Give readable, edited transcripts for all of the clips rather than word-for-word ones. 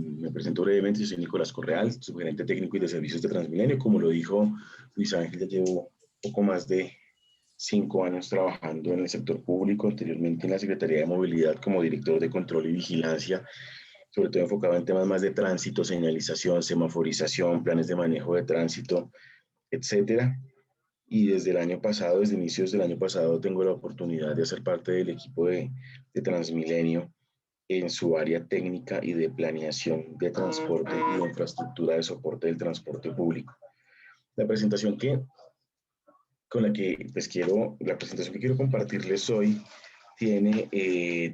Me presento brevemente, yo soy Nicolás Correal, subgerente técnico y de servicios de Transmilenio. Como lo dijo Luis Ángel, ya llevo poco más de 5 años trabajando en el sector público, anteriormente en la Secretaría de Movilidad como director de control y vigilancia, sobre todo enfocado en temas más de tránsito, señalización, semaforización, planes de manejo de tránsito, etcétera. Y desde el año pasado, desde inicios del año pasado, tengo la oportunidad de hacer parte del equipo de Transmilenio en su área técnica y de planeación de transporte y de infraestructura de soporte del transporte público. La presentación la presentación que quiero compartirles hoy tiene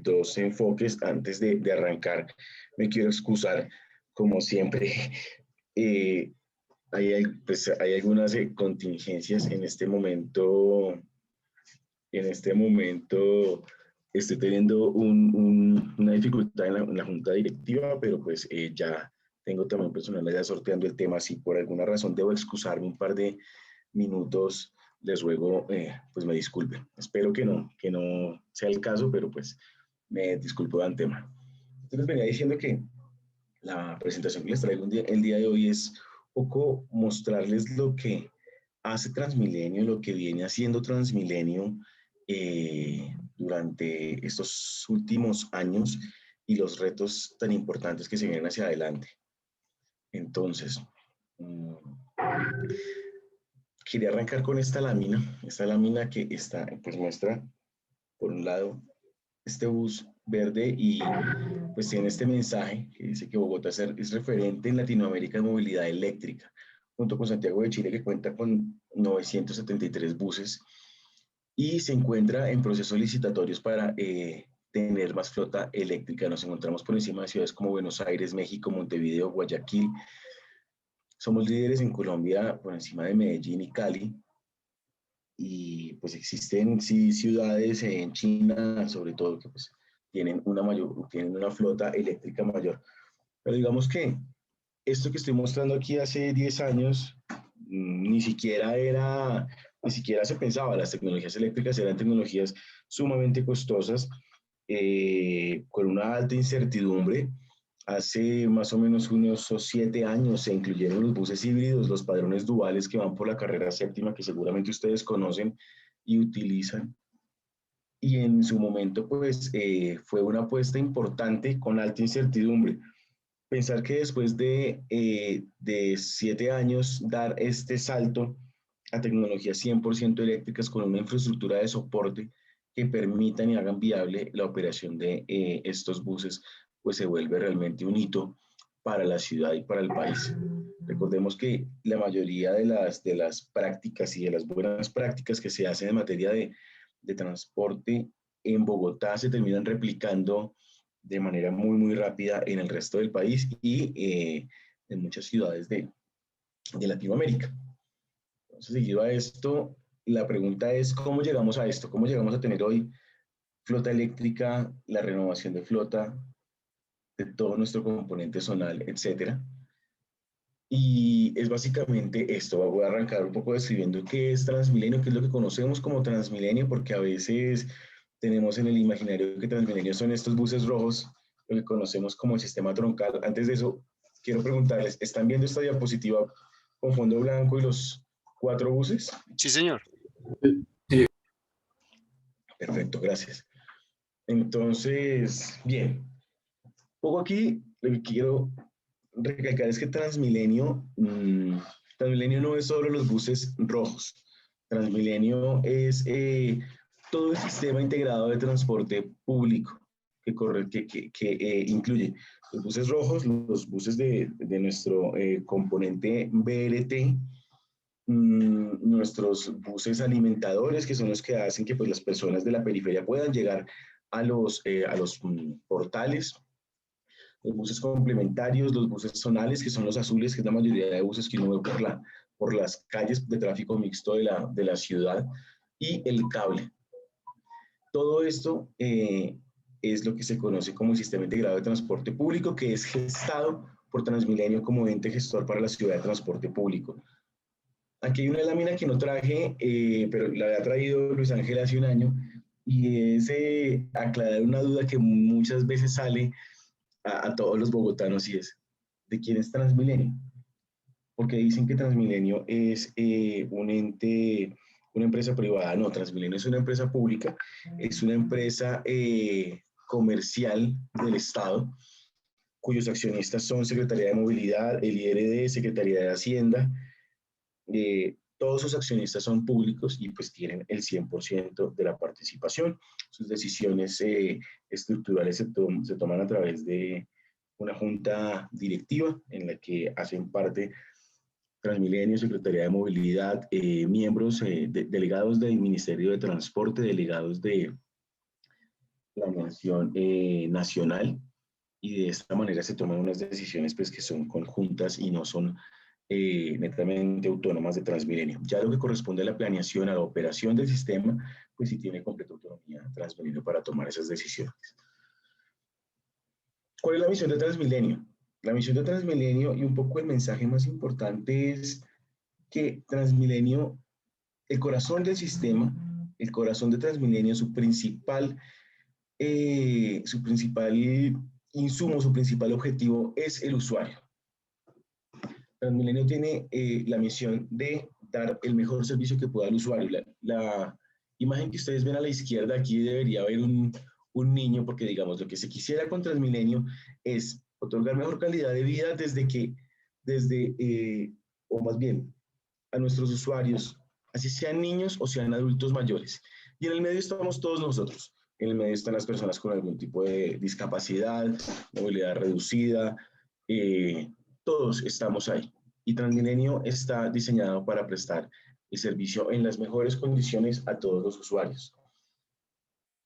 dos enfoques. Antes de arrancar, me quiero excusar, como siempre. Eh, hay algunas contingencias en este momento. En este momento estoy teniendo una dificultad en la junta directiva, pero pues ya tengo también personal allá sorteando el tema. Si por alguna razón debo excusarme un par de minutos, les ruego pues me disculpen. Espero que no sea el caso, pero pues me disculpo de antemano. Entonces venía diciendo que la presentación que les traigo el día de hoy es un poco mostrarles lo que hace Transmilenio, lo que viene haciendo Transmilenio durante estos últimos años y los retos tan importantes que se vienen hacia adelante. Entonces, quería arrancar con esta lámina que está, pues muestra, por un lado, este bus verde y pues tiene este mensaje que dice que Bogotá es referente en Latinoamérica de movilidad eléctrica, junto con Santiago de Chile, que cuenta con 973 buses y se encuentra en procesos licitatorios para tener más flota eléctrica. Nos encontramos por encima de ciudades como Buenos Aires, México, Montevideo, Guayaquil. Somos líderes en Colombia por encima de Medellín y Cali. Y pues existen sí ciudades en China, sobre todo, que pues tienen una flota eléctrica mayor. Pero digamos que esto que estoy mostrando aquí hace 10 años ni siquiera se pensaba. Las tecnologías eléctricas eran tecnologías sumamente costosas, con una alta incertidumbre. Hace más o menos unos 7 años se incluyeron los buses híbridos, los padrones duales que van por la carrera séptima, que seguramente ustedes conocen y utilizan. Y en su momento, pues, fue una apuesta importante con alta incertidumbre. Pensar que después de 7 años dar este salto a tecnologías 100% eléctricas con una infraestructura de soporte que permitan y hagan viable la operación de estos buses, pues se vuelve realmente un hito para la ciudad y para el país. Recordemos que la mayoría de las prácticas y de las buenas prácticas que se hacen en materia de transporte en Bogotá se terminan replicando de manera muy rápida en el resto del país y en muchas ciudades de Latinoamérica. Entonces, seguido a esto, la pregunta es, ¿cómo llegamos a esto? ¿Cómo llegamos a tener hoy flota eléctrica, la renovación de flota, de todo nuestro componente zonal, etcétera? Y es básicamente esto. Voy a arrancar un poco describiendo qué es Transmilenio, qué es lo que conocemos como Transmilenio, porque a veces tenemos en el imaginario que Transmilenio son estos buses rojos, lo que conocemos como el sistema troncal. Antes de eso, quiero preguntarles, ¿están viendo esta diapositiva con fondo blanco y los 4 buses? Sí, señor. Sí, Perfecto, gracias. Entonces, bien, poco aquí lo que quiero recalcar es que Transmilenio no es solo los buses rojos. Transmilenio es todo el sistema integrado de transporte público que incluye los buses rojos, los buses de nuestro componente BRT, nuestros buses alimentadores, que son los que hacen que pues, las personas de la periferia puedan llegar a los portales, los buses complementarios, los buses zonales, que son los azules, que es la mayoría de buses que uno ve por las calles de tráfico mixto de la ciudad, y el cable. Todo esto es lo que se conoce como el Sistema Integrado de Transporte Público, que es gestado por Transmilenio como ente gestor para la ciudad de transporte público. Aquí hay una lámina que no traje, pero la había traído Luis Ángel hace un año, y es aclarar una duda que muchas veces sale a todos los bogotanos y es, ¿de quién es Transmilenio? Porque dicen que Transmilenio es un ente, una empresa privada. No, Transmilenio es una empresa pública, es una empresa comercial del Estado, cuyos accionistas son Secretaría de Movilidad, el IRD, Secretaría de Hacienda. Todos sus accionistas son públicos y pues tienen el 100% de la participación. Sus decisiones estructurales se toman a través de una junta directiva en la que hacen parte Transmilenio, Secretaría de Movilidad, miembros, delegados del Ministerio de Transporte, delegados de Planeación Nacional, y de esta manera se toman unas decisiones pues, que son conjuntas y no son netamente autónomas de Transmilenio. Ya lo que corresponde a la planeación, a la operación del sistema, pues sí tiene completa autonomía Transmilenio para tomar esas decisiones. ¿Cuál es la misión de Transmilenio? La misión de Transmilenio y un poco el mensaje más importante es que Transmilenio, el corazón del sistema, el corazón de Transmilenio, su principal insumo, su principal objetivo es el usuario. Transmilenio tiene la misión de dar el mejor servicio que pueda al usuario. La imagen que ustedes ven a la izquierda, aquí debería haber un niño, porque digamos, lo que se quisiera con Transmilenio es otorgar mejor calidad de vida o más bien, a nuestros usuarios, así sean niños o sean adultos mayores. Y en el medio estamos todos nosotros. En el medio están las personas con algún tipo de discapacidad, movilidad reducida, todos estamos ahí. Y Transmilenio está diseñado para prestar el servicio en las mejores condiciones a todos los usuarios.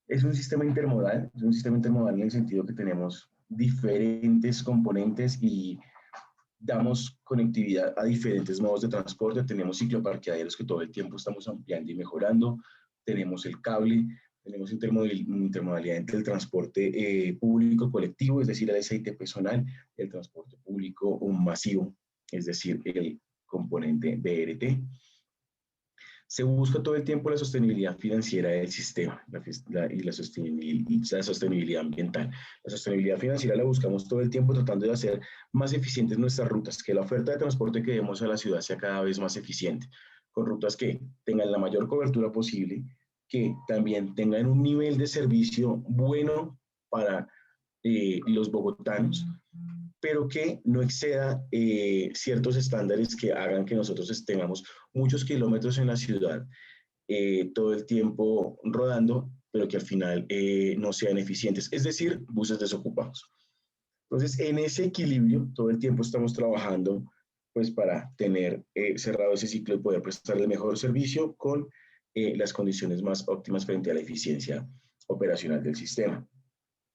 Es un sistema intermodal en el sentido que tenemos diferentes componentes y damos conectividad a diferentes modos de transporte. Tenemos cicloparqueaderos que todo el tiempo estamos ampliando y mejorando. Tenemos el cable, tenemos intermodalidad entre el transporte público colectivo, es decir, el SIT personal, el transporte público masivo, es decir, el componente BRT. Se busca todo el tiempo la sostenibilidad financiera del sistema y la sostenibilidad ambiental. La sostenibilidad financiera la buscamos todo el tiempo tratando de hacer más eficientes nuestras rutas, que la oferta de transporte que demos a la ciudad sea cada vez más eficiente, con rutas que tengan la mayor cobertura posible, que también tengan un nivel de servicio bueno para los bogotanos, pero que no exceda ciertos estándares que hagan que nosotros tengamos muchos kilómetros en la ciudad todo el tiempo rodando, pero que al final no sean eficientes, es decir, buses desocupados. Entonces, en ese equilibrio, todo el tiempo estamos trabajando pues para tener cerrado ese ciclo y poder prestar el mejor servicio con las condiciones más óptimas frente a la eficiencia operacional del sistema.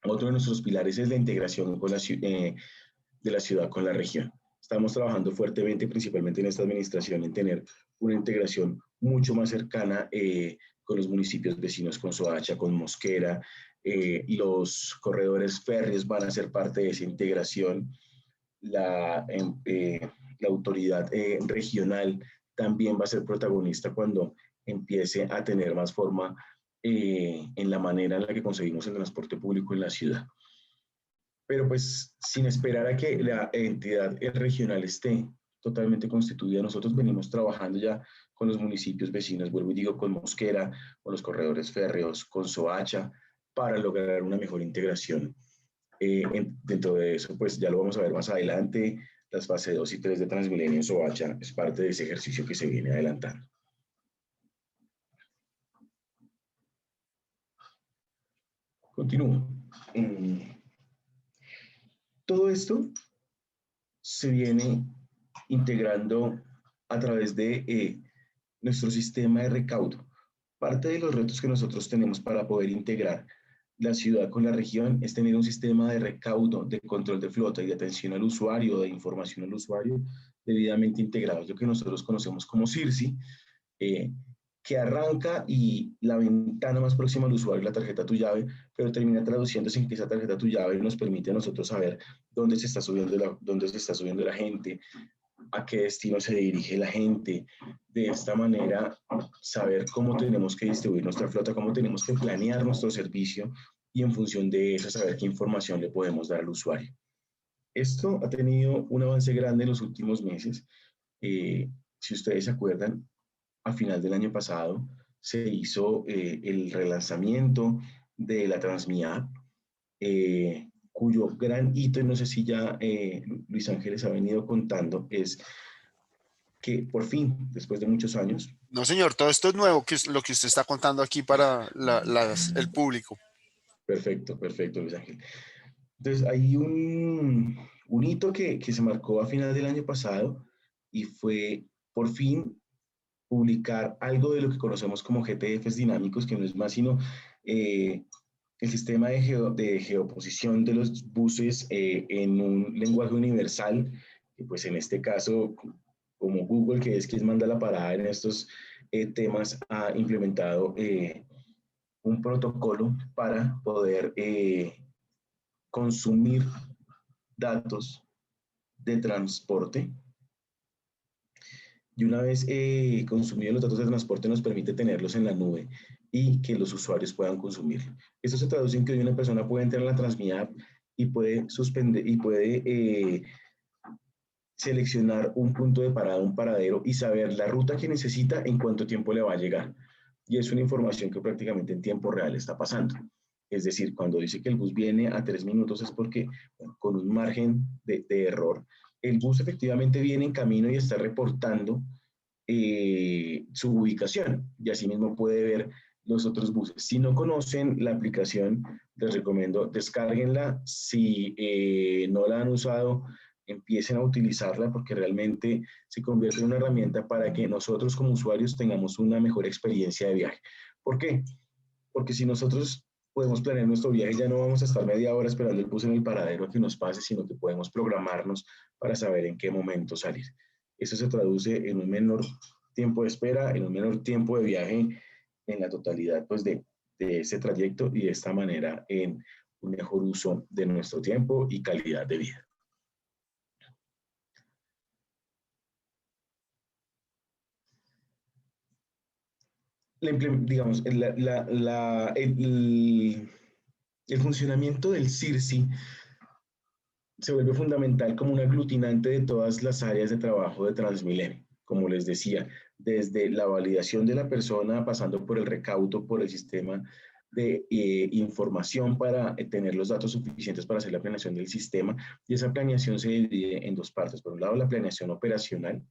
Otro de nuestros pilares es la integración de la ciudad con la región. Estamos trabajando fuertemente, principalmente en esta administración, en tener una integración mucho más cercana con los municipios vecinos, con Soacha, con Mosquera. Los corredores férreos van a ser parte de esa integración. La autoridad regional también va a ser protagonista cuando empiece a tener más forma en la manera en la que conseguimos el transporte público en la ciudad. Pero pues sin esperar a que la entidad regional esté totalmente constituida, nosotros venimos trabajando ya con los municipios vecinos, vuelvo y digo, con Mosquera, con los corredores férreos, con Soacha, para lograr una mejor integración. Dentro de eso, pues ya lo vamos a ver más adelante, las fases 2 y 3 de Transmilenio en Soacha es parte de ese ejercicio que se viene adelantando. Continúo. Todo esto se viene integrando a través de nuestro sistema de recaudo. Parte de los retos que nosotros tenemos para poder integrar la ciudad con la región es tener un sistema de recaudo, de control de flota y de atención al usuario, de información al usuario, debidamente integrado, lo que nosotros conocemos como CIRSI, que arranca y la ventana más próxima al usuario es la tarjeta Tu Llave, pero termina traduciéndose en que esa tarjeta Tu Llave nos permite a nosotros saber dónde se está subiendo la gente, a qué destino se dirige la gente. De esta manera, saber cómo tenemos que distribuir nuestra flota, cómo tenemos que planear nuestro servicio y en función de eso saber qué información le podemos dar al usuario. Esto ha tenido un avance grande en los últimos meses. Si ustedes se acuerdan, a final del año pasado se hizo el relanzamiento de la Transmi-App, cuyo gran hito, y no sé si ya Luis Ángeles ha venido contando, es que por fin, después de muchos años. No, señor, todo esto es nuevo, que es lo que usted está contando aquí para el público. Perfecto, perfecto, Luis Ángel. Entonces, hay un hito que se marcó a final del año pasado y fue por fin publicar algo de lo que conocemos como GTFs dinámicos, que no es más sino el sistema de geoposición de los buses en un lenguaje universal, que pues en este caso, como Google, que es quien manda la parada en estos temas, ha implementado un protocolo para poder consumir datos de transporte. Y una vez consumidos los datos de transporte nos permite tenerlos en la nube y que los usuarios puedan consumirlo. Esto se traduce en que hoy una persona puede entrar a la Transmi-App y puede suspender y puede seleccionar un punto de parada, un paradero y saber la ruta que necesita en cuánto tiempo le va a llegar. Y es una información que prácticamente en tiempo real está pasando. Es decir, cuando dice que el bus viene a 3 minutos es porque bueno, con un margen de error, el bus efectivamente viene en camino y está reportando su ubicación y asimismo puede ver los otros buses. Si no conocen la aplicación, les recomiendo descárguenla. Si no la han usado, empiecen a utilizarla porque realmente se convierte en una herramienta para que nosotros como usuarios tengamos una mejor experiencia de viaje. ¿Por qué? Porque si nosotros podemos planear nuestro viaje, ya no vamos a estar media hora esperando el bus en el paradero a que nos pase, sino que podemos programarnos para saber en qué momento salir. Eso se traduce en un menor tiempo de espera, en un menor tiempo de viaje en la totalidad pues, de ese trayecto y de esta manera en un mejor uso de nuestro tiempo y calidad de vida. Digamos, el funcionamiento del CIRSI se vuelve fundamental como un aglutinante de todas las áreas de trabajo de Transmilenio. Como les decía, desde la validación de la persona, pasando por el recaudo, por el sistema de información para tener los datos suficientes para hacer la planeación del sistema. Y esa planeación se divide en dos partes. Por un lado, la planeación operacional,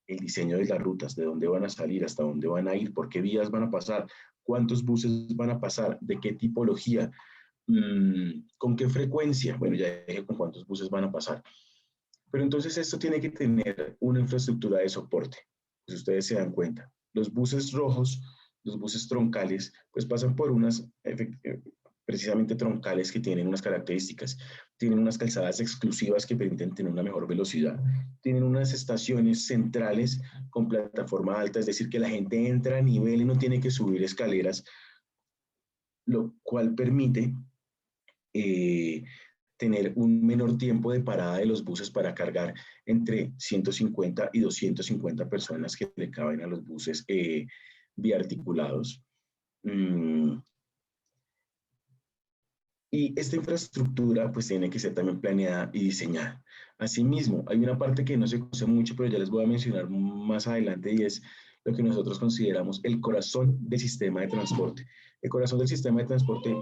el diseño de las rutas, de dónde van a salir, hasta dónde van a ir, por qué vías van a pasar, cuántos buses van a pasar, de qué tipología, con qué frecuencia. Bueno, ya dije con cuántos buses van a pasar. Pero entonces esto tiene que tener una infraestructura de soporte. Si ustedes se dan cuenta, los buses rojos, los buses troncales, pues pasan por unas precisamente troncales que tienen unas características. Tienen unas calzadas exclusivas que permiten tener una mejor velocidad. Tienen unas estaciones centrales con plataforma alta, es decir, que la gente entra a nivel y no tiene que subir escaleras, lo cual permite tener un menor tiempo de parada de los buses para cargar entre 150 y 250 personas que le caben a los buses biarticulados. Y esta infraestructura pues tiene que ser también planeada y diseñada. Asimismo, hay una parte que no se conoce mucho, pero ya les voy a mencionar más adelante y es lo que nosotros consideramos el corazón del sistema de transporte. El corazón del sistema de transporte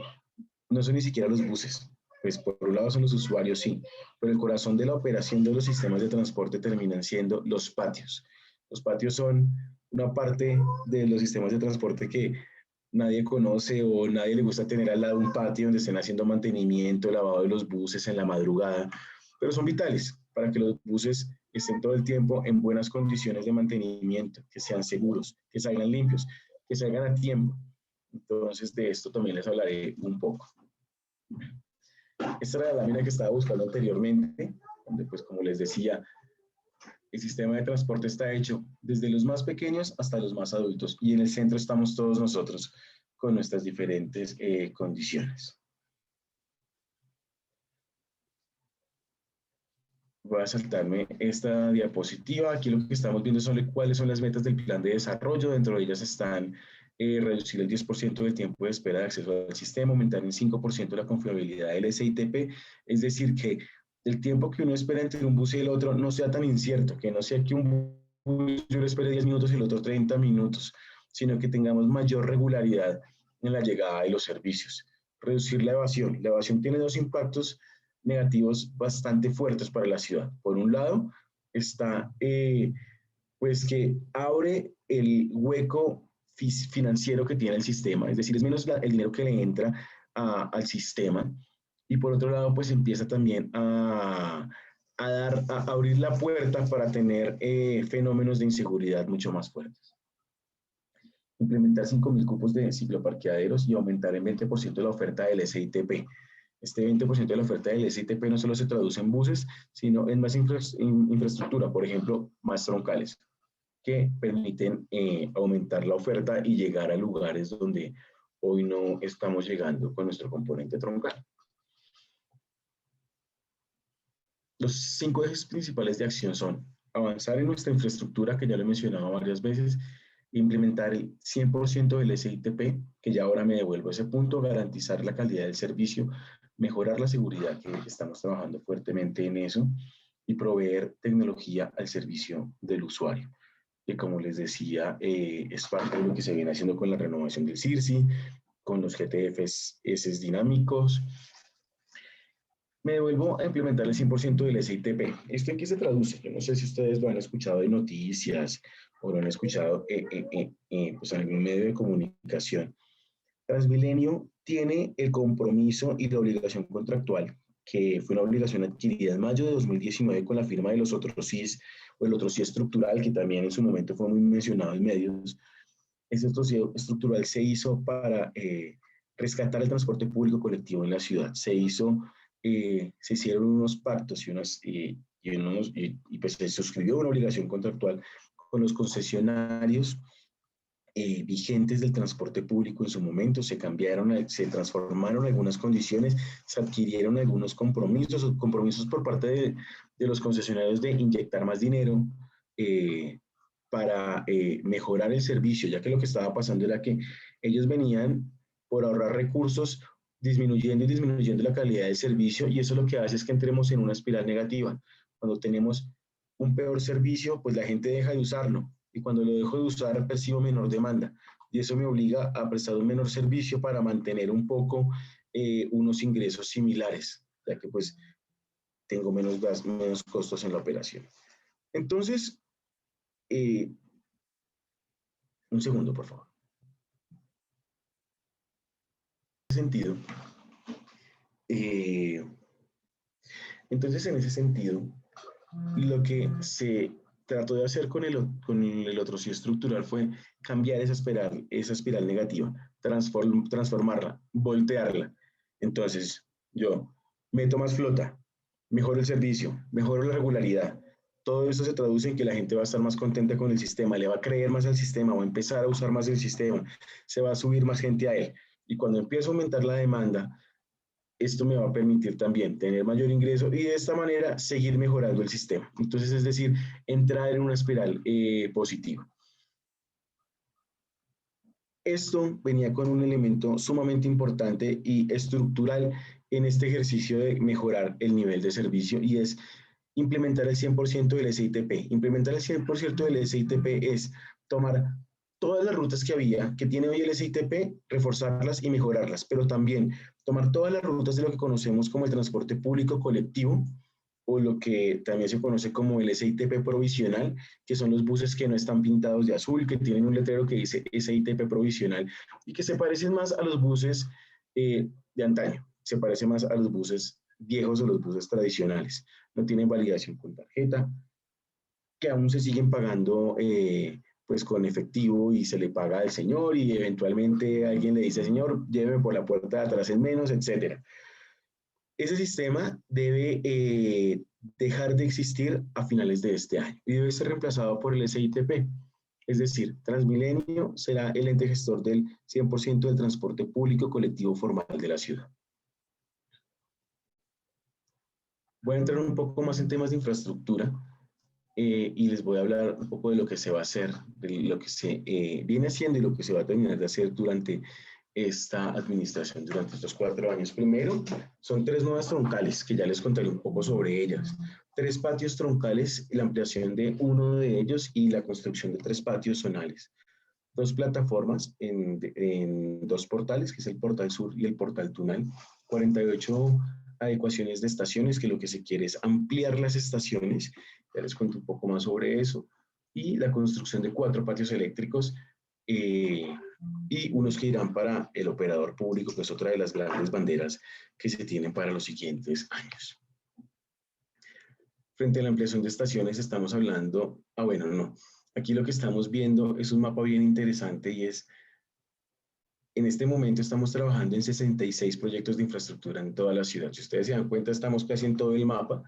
no son ni siquiera los buses, pues por un lado son los usuarios, sí, pero el corazón de la operación de los sistemas de transporte terminan siendo los patios. Los patios son una parte de los sistemas de transporte que nadie conoce o nadie le gusta tener al lado un patio donde estén haciendo mantenimiento, lavado de los buses en la madrugada, pero son vitales para que los buses estén todo el tiempo en buenas condiciones de mantenimiento, que sean seguros, que salgan limpios, que salgan a tiempo. Entonces de esto también les hablaré un poco. Esta era la lámina que estaba buscando anteriormente, donde pues como les decía, el sistema de transporte está hecho desde los más pequeños hasta los más adultos y en el centro estamos todos nosotros con nuestras diferentes condiciones. Voy a saltarme esta diapositiva. Aquí lo que estamos viendo son cuáles son las metas del plan de desarrollo. Dentro de ellas están reducir el 10% del tiempo de espera de acceso al sistema, aumentar en 5% la confiabilidad del SITP, es decir, que el tiempo que uno espera entre un bus y el otro no sea tan incierto, que no sea que un bus yo lo espere 10 minutos y el otro 30 minutos, sino que tengamos mayor regularidad en la llegada de los servicios. Reducir la evasión. La evasión tiene dos impactos negativos bastante fuertes para la ciudad. Por un lado, está pues que abre el hueco financiero que tiene el sistema, es decir, es menos el dinero que le entra al sistema, y por otro lado, pues empieza también a abrir la puerta para tener fenómenos de inseguridad mucho más fuertes. Implementar 5.000 cupos de cicloparqueaderos y aumentar en 20% la oferta del SITP. Este 20% de la oferta del SITP no solo se traduce en buses, sino en más infraestructura, por ejemplo, más troncales, que permiten aumentar la oferta y llegar a lugares donde hoy no estamos llegando con nuestro componente troncal. Los 5 ejes principales de acción son avanzar en nuestra infraestructura, que ya lo he mencionado varias veces, implementar el 100% del SITP, que ya ahora me devuelvo a ese punto, garantizar la calidad del servicio, mejorar la seguridad, que estamos trabajando fuertemente en eso, y proveer tecnología al servicio del usuario, que como les decía, es parte de lo que se viene haciendo con la renovación del CIRSI, con los GTFs dinámicos. Me devuelvo a implementar el 100% del SITP. ¿Esto en qué se traduce? Yo no sé si ustedes lo han escuchado en noticias o lo han escuchado pues en algún medio de comunicación. Transmilenio tiene el compromiso y la obligación contractual, que fue una obligación adquirida en mayo de 2019 con la firma de los otros CIS, o el otro CIE estructural, que también en su momento fue muy mencionado en medios. Ese otro CIE estructural se hizo para rescatar el transporte público colectivo en la ciudad. Se hicieron unos pactos y pues se suscribió una obligación contractual con los concesionarios vigentes del transporte público en su momento, se transformaron algunas condiciones, se adquirieron algunos compromisos por parte de los concesionarios de inyectar más dinero para mejorar el servicio, ya que lo que estaba pasando era que ellos venían por ahorrar recursos disminuyendo y disminuyendo la calidad del servicio, y eso lo que hace es que entremos en una espiral negativa. Cuando tenemos un peor servicio, pues la gente deja de usarlo, y cuando lo dejo de usar percibo menor demanda, y eso me obliga a prestar un menor servicio para mantener un poco unos ingresos similares, ya que pues tengo menos costos en la operación. Entonces, un segundo, por favor. Sentido. Entonces, en ese sentido, lo que se trató de hacer con el otro sí estructural fue cambiar esa espiral negativa, transformarla, voltearla. Entonces, yo meto más flota, mejoro el servicio, mejoro la regularidad. Todo eso se traduce en que la gente va a estar más contenta con el sistema, le va a creer más al sistema, va a empezar a usar más el sistema, se va a subir más gente a él. Y cuando empieza a aumentar la demanda, esto me va a permitir también tener mayor ingreso y de esta manera seguir mejorando el sistema. Entonces, es decir, entrar en una espiral positiva. Esto venía con un elemento sumamente importante y estructural en este ejercicio de mejorar el nivel de servicio, y es implementar el 100% del SITP. Implementar el 100% del SITP es tomar todas las rutas que tiene hoy el SITP, reforzarlas y mejorarlas, pero también tomar todas las rutas de lo que conocemos como el transporte público colectivo, o lo que también se conoce como el SITP provisional, que son los buses que no están pintados de azul, que tienen un letrero que dice SITP provisional y que se parecen más a los buses de antaño, se parece más a los buses viejos o los buses tradicionales. No tienen validación con tarjeta, que aún se siguen pagando pues con efectivo y se le paga al señor, y eventualmente alguien le dice, señor, lléveme por la puerta de atrás en menos, etcétera. Ese sistema debe dejar de existir a finales de este año y debe ser reemplazado por el SITP. Es decir, Transmilenio será el ente gestor del 100% del transporte público colectivo formal de la ciudad. Voy a entrar un poco más en temas de infraestructura. y les voy a hablar un poco de lo que se va a hacer, de lo que se viene haciendo y lo que se va a terminar de hacer durante esta administración, durante estos 4 años. Primero, son 3 nuevas troncales, que ya les contaré un poco sobre ellas. 3 patios troncales, la ampliación de uno de ellos y la construcción de 3 patios zonales. 2 plataformas en 2 portales, que es el portal sur y el portal tunal. 48 adecuaciones de estaciones, que lo que se quiere es ampliar las estaciones. Ya les cuento un poco más sobre eso. Y la construcción de 4 patios eléctricos y unos que irán para el operador público, que es otra de las grandes banderas que se tienen para los siguientes años. Frente a la ampliación de estaciones estamos hablando, bueno, no, aquí lo que estamos viendo es un mapa bien interesante y es, en este momento estamos trabajando en 66 proyectos de infraestructura en toda la ciudad. Si ustedes se dan cuenta, estamos casi en todo el mapa.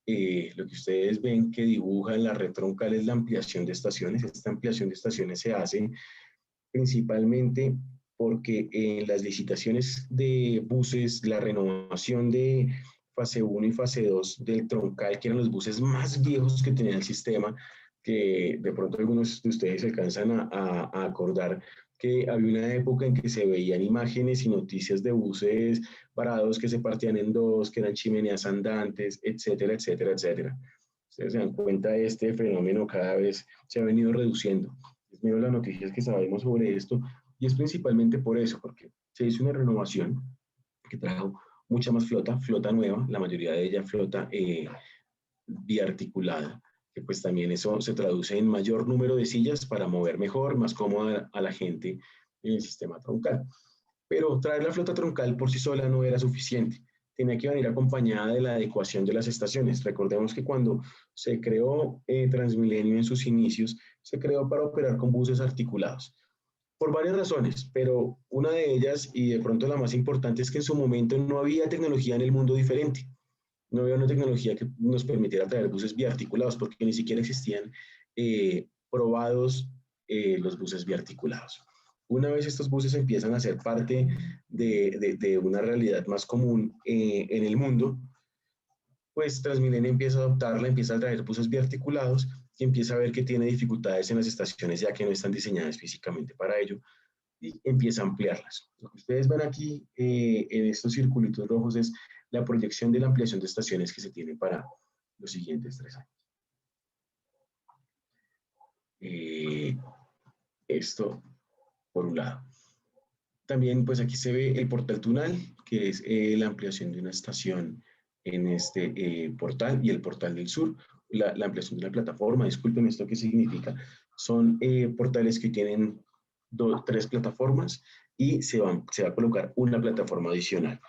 Lo que ustedes ven que dibuja en la red troncal es la ampliación de estaciones. Esta ampliación de estaciones se hace principalmente porque en las licitaciones de buses, la renovación de fase 1 y fase 2 del troncal, que eran los buses más viejos que tenía el sistema, que de pronto algunos de ustedes se alcanzan a acordar que había una época en que se veían imágenes y noticias de buses varados que se partían en dos, que eran chimeneas andantes, etcétera, etcétera, etcétera. Ustedes se dan cuenta, este fenómeno cada vez se ha venido reduciendo. Es menos las noticias que sabemos sobre esto, y es principalmente por eso, porque se hizo una renovación que trajo mucha más flota, flota nueva, la mayoría de ella flota biarticulada, que pues también eso se traduce en mayor número de sillas para mover mejor, más cómoda a la gente en el sistema troncal. Pero traer la flota troncal por sí sola no era suficiente. Tenía que venir acompañada de la adecuación de las estaciones. Recordemos que cuando se creó Transmilenio en sus inicios, se creó para operar con buses articulados. Por varias razones, pero una de ellas, y de pronto la más importante, es que en su momento no había tecnología en el mundo diferente. No había una tecnología que nos permitiera traer buses biarticulados, porque ni siquiera existían probados los buses biarticulados. Una vez estos buses empiezan a ser parte de una realidad más común en el mundo, pues Transmilenio empieza a adoptarla, empieza a traer buses biarticulados y empieza a ver que tiene dificultades en las estaciones ya que no están diseñadas físicamente para ello y empieza a ampliarlas. Lo que ustedes ven aquí en estos circulitos rojos es la proyección de la ampliación de estaciones que se tiene para los siguientes 3 años. Esto por un lado. También pues aquí se ve el portal tunal, que es la ampliación de una estación en este portal, y el portal del sur, la ampliación de la plataforma. Disculpen, ¿esto qué significa? Son portales que tienen 3 plataformas y se va a colocar una plataforma adicional.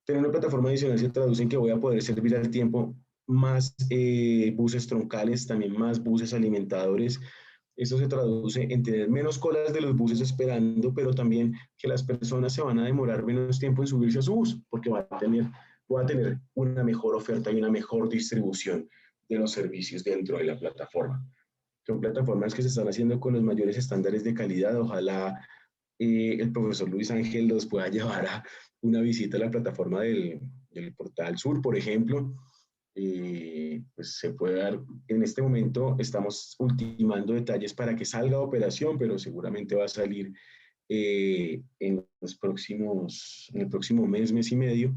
Tener una plataforma adicional se traduce en que voy a poder servir al tiempo más buses troncales, también más buses alimentadores. Esto se traduce en tener menos colas de los buses esperando, pero también que las personas se van a demorar menos tiempo en subirse a su bus, porque va a tener una mejor oferta y una mejor distribución de los servicios dentro de la plataforma. Son plataformas que se están haciendo con los mayores estándares de calidad. Ojalá el profesor Luis Ángel los pueda llevar a una visita a la plataforma del Portal Sur, por ejemplo. Pues se puede dar, en este momento estamos ultimando detalles para que salga a operación, pero seguramente va a salir en el próximo mes, mes y medio,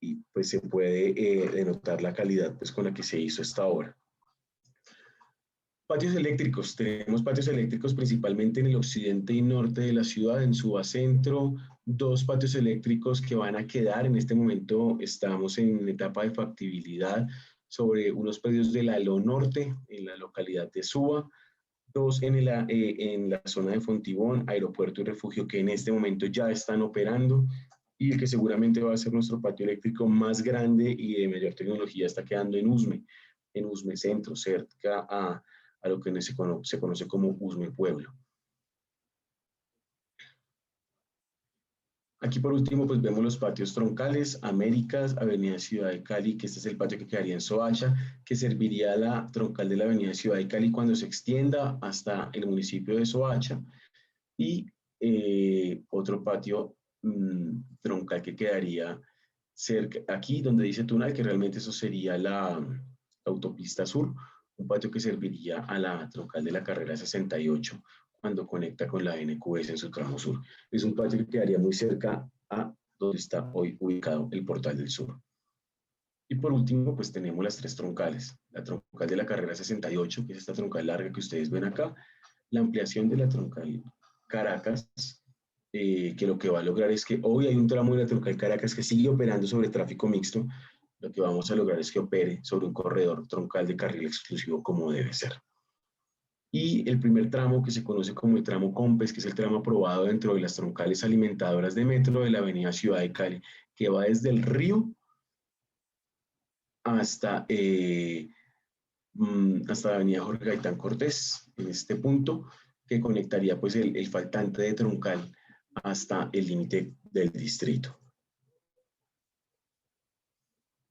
y pues se puede denotar la calidad pues, con la que se hizo esta obra. Patios eléctricos. Tenemos patios eléctricos principalmente en el occidente y norte de la ciudad, en Suba Centro, 2 patios eléctricos que van a quedar. En este momento estamos en etapa de factibilidad sobre unos predios del Aló Norte, en la localidad de Suba, 2 en la zona de Fontibón, Aeropuerto y Refugio, que en este momento ya están operando, y el que seguramente va a ser nuestro patio eléctrico más grande y de mayor tecnología está quedando en Usme Centro, cerca a lo que se conoce como Usme Pueblo. Aquí por último pues vemos los patios troncales, Américas, Avenida Ciudad de Cali, que este es el patio que quedaría en Soacha, que serviría a la troncal de la Avenida Ciudad de Cali cuando se extienda hasta el municipio de Soacha, y otro patio troncal que quedaría cerca, aquí donde dice Tunal, que realmente eso sería autopista sur, un patio que serviría a la troncal de la carrera 68 cuando conecta con la NQS en su tramo sur. Es un patio que quedaría muy cerca a donde está hoy ubicado el Portal del Sur. Y por último, pues tenemos las tres troncales. La troncal de la carrera 68, que es esta troncal larga que ustedes ven acá, la ampliación de la troncal Caracas, que lo que va a lograr es que hoy hay un tramo de la troncal Caracas que sigue operando sobre tráfico mixto, lo que vamos a lograr es que opere sobre un corredor troncal de carril exclusivo como debe ser. Y el primer tramo que se conoce como el tramo COMPES, que es el tramo aprobado dentro de las troncales alimentadoras de metro de la avenida Ciudad de Cali, que va desde el río hasta, hasta la avenida Jorge Gaitán Cortés, en este punto, que conectaría pues el faltante de troncal hasta el límite del distrito.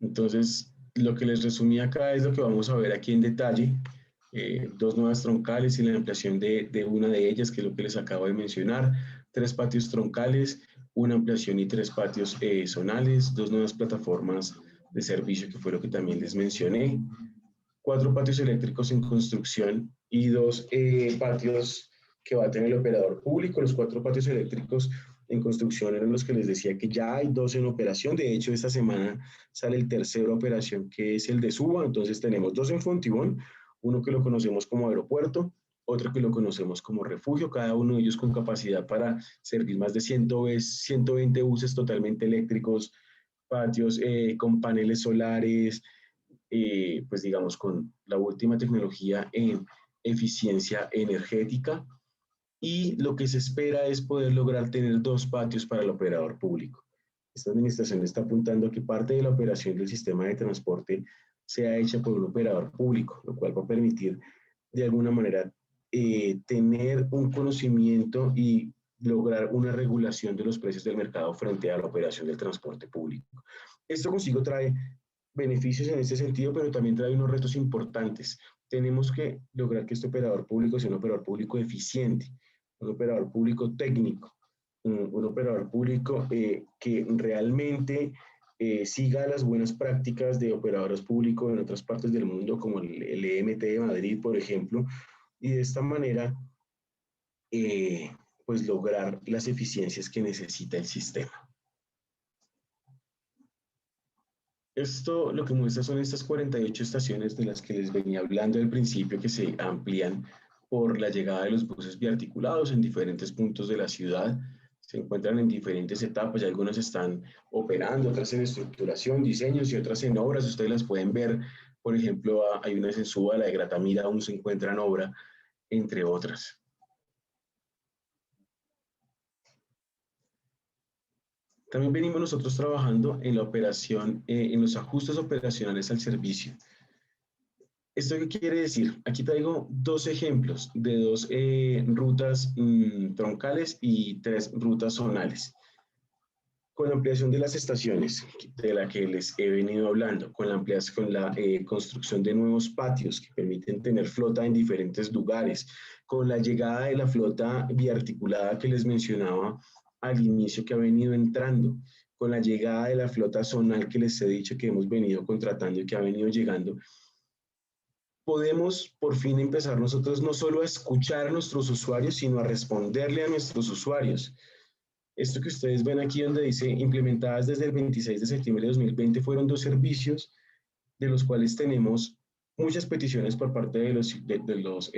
Entonces, lo que les resumí acá es lo que vamos a ver aquí en detalle. Dos nuevas troncales y la ampliación de una de ellas, que es lo que les acabo de mencionar. Tres patios troncales, una ampliación y tres patios zonales, dos nuevas plataformas de servicio, que fue lo que también les mencioné. Cuatro patios eléctricos en construcción y dos patios que va a tener el operador público. Los cuatro patios eléctricos en construcción eran los que les decía que ya hay dos en operación. De hecho, esta semana sale el tercero operación, que es el de Suba. Entonces tenemos dos en Fontibón, uno que lo conocemos como aeropuerto, otro que lo conocemos como refugio, cada uno de ellos con capacidad para servir más de 120 buses totalmente eléctricos, patios con paneles solares, pues digamos con la última tecnología en eficiencia energética, y lo que se espera es poder lograr tener dos patios para el operador público. Esta administración está apuntando a que parte de la operación del sistema de transporte sea hecha por un operador público, lo cual va a permitir de alguna manera tener un conocimiento y lograr una regulación de los precios del mercado frente a la operación del transporte público. Esto consigo trae beneficios en este sentido, pero también trae unos retos importantes. Tenemos que lograr que este operador público sea un operador público eficiente, un operador público técnico, un operador público que realmente siga las buenas prácticas de operadores públicos en otras partes del mundo, como el EMT de Madrid, por ejemplo, y de esta manera, pues lograr las eficiencias que necesita el sistema. Esto lo que muestra son estas 48 estaciones de las que les venía hablando al principio, que se amplían por la llegada de los buses biarticulados en diferentes puntos de la ciudad. Se encuentran en diferentes etapas, y algunas están operando, otras en estructuración, diseños y otras en obras. Ustedes las pueden ver, por ejemplo, hay unas en Suba, la de Gratamira aún se encuentra en obra, entre otras. También venimos nosotros trabajando en la operación, en los ajustes operacionales al servicio. ¿Esto qué quiere decir? Aquí traigo dos ejemplos de dos rutas troncales y tres rutas zonales. Con la ampliación de las estaciones, de la que les he venido hablando, con la ampliación, con la construcción de nuevos patios que permiten tener flota en diferentes lugares, con la llegada de la flota biarticulada que les mencionaba al inicio, que ha venido entrando, con la llegada de la flota zonal que les he dicho que hemos venido contratando y que ha venido llegando, podemos por fin empezar nosotros no solo a escuchar a nuestros usuarios, sino a responderle a nuestros usuarios. Esto que ustedes ven aquí donde dice implementadas desde el 26 de septiembre de 2020 fueron dos servicios de los cuales tenemos muchas peticiones por parte de los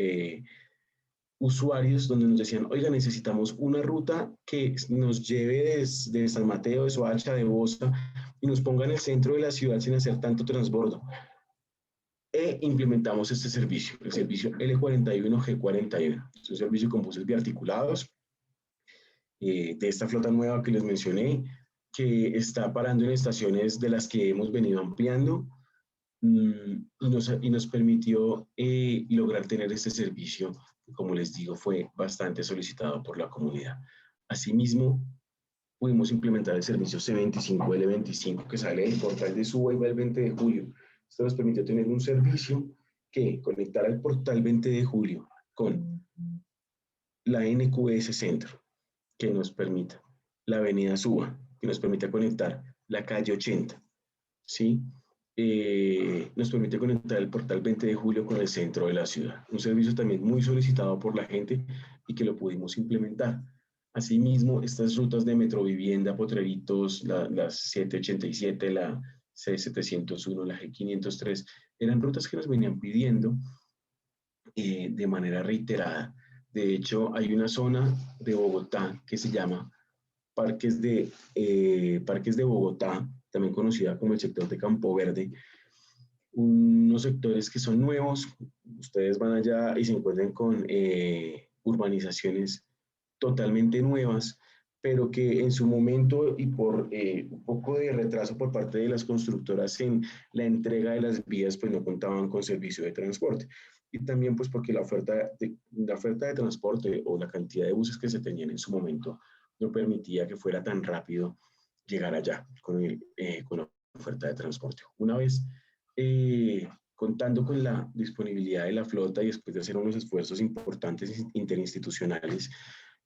usuarios, donde nos decían, oiga, necesitamos una ruta que nos lleve desde San Mateo, de Soacha, de Bosa, y nos ponga en el centro de la ciudad sin hacer tanto transbordo. E implementamos este servicio, el servicio L41G41. Es un servicio con buses biarticulados de esta flota nueva que les mencioné, que está parando en estaciones de las que hemos venido ampliando, y nos permitió lograr tener este servicio, que, como les digo, fue bastante solicitado por la comunidad. Asimismo, pudimos implementar el servicio C25L25, que sale del portal de Suba y va el 20 de julio. Esto nos permitió tener un servicio que conectara el portal 20 de julio con la NQS Centro, que nos permita la avenida Suba, que nos permita conectar la calle 80, ¿sí? nos permite conectar el portal 20 de julio con el centro de la ciudad. Un servicio también muy solicitado por la gente y que lo pudimos implementar. Asimismo, estas rutas de Metrovivienda, Potreritos, las 787, la C701, la G503, eran rutas que nos venían pidiendo de manera reiterada. De hecho, hay una zona de Bogotá que se llama Parques de Bogotá, también conocida como el sector de Campo Verde, unos sectores que son nuevos. Ustedes van allá y se encuentran con urbanizaciones totalmente nuevas, pero que en su momento y por un poco de retraso por parte de las constructoras en la entrega de las vías, pues no contaban con servicio de transporte. Y también pues porque la oferta de transporte o la cantidad de buses que se tenían en su momento no permitía que fuera tan rápido llegar allá con la oferta de transporte. Una vez contando con la disponibilidad de la flota y después de hacer unos esfuerzos importantes interinstitucionales,